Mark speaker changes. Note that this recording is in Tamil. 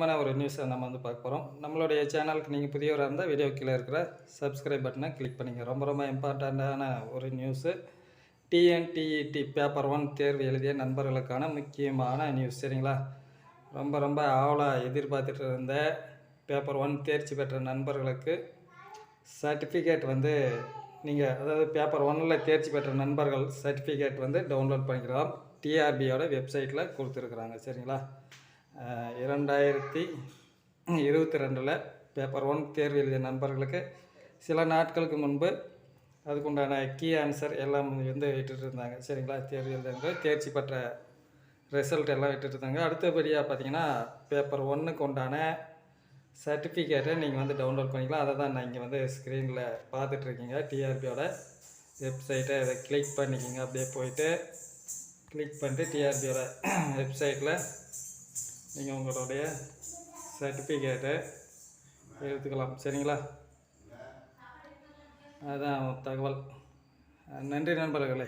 Speaker 1: முக்கியமான ஒரு நியூஸை நம்ம வந்து பார்க்க போகிறோம். நம்மளுடைய சேனலுக்கு நீங்கள் புதியவராக இருந்தால் வீடியோ கீழே இருக்கிற சப்ஸ்கிரைப் பட்டனை கிளிக் பண்ணிங்க. ரொம்ப ரொம்ப இம்பார்ட்டண்ட்டான ஒரு நியூஸு. டிஎன்டிஇடி பேப்பர் 1 தேர்வு எழுதிய நண்பர்களுக்கான முக்கியமான நியூஸ். சரிங்களா? ரொம்ப ரொம்ப ஆவலாக எதிர்பார்த்துட்டு இருந்த பேப்பர் 1 தேர்ச்சி பெற்ற நண்பர்களுக்கு சர்டிஃபிகேட் வந்து நீங்கள் அதாவது பேப்பர் 1ல் தேர்ச்சி பெற்ற நண்பர்கள் சர்டிஃபிகேட் வந்து டவுன்லோட் பண்ணிக்கலாம். டிஆர்பியோட வெப்சைட்டில் கொடுத்துருக்குறாங்க. சரிங்களா? 2022 பேப்பர் 1 தேர்வு எழுதிய நண்பர்களுக்கு சில நாட்களுக்கு முன்பு அதுக்குண்டான கீ ஆன்சர் எல்லாம் வந்து விட்டுட்டு இருந்தாங்க. சரிங்களா? தேர்வு எழுதுங்க தேர்ச்சி பெற்ற ரிசல்ட் எல்லாம் விட்டுட்டு இருந்தாங்க. அடுத்தபடியாக பார்த்தீங்கன்னா பேப்பர் 1க்கு உண்டான சர்டிஃபிகேட்டை நீங்கள் வந்து டவுன்லோட் பண்ணிக்கலாம். அதை தான் நான் இங்கே வந்து ஸ்க்ரீனில் பார்த்துட்ருக்கீங்க. டிஆர்பியோட வெப்சைட்டை இதை கிளிக் பண்ணிக்கிங்க. அப்படியே போயிட்டு கிளிக் பண்ணிட்டு டிஆர்பியோட வெப்சைட்டில் நீங்கள் உங்களுடைய சர்டிஃபிகேட்டை எடுத்துக்கலாம். சரிங்களா? அதுதான் தகவல். நன்றி நண்பர்களே.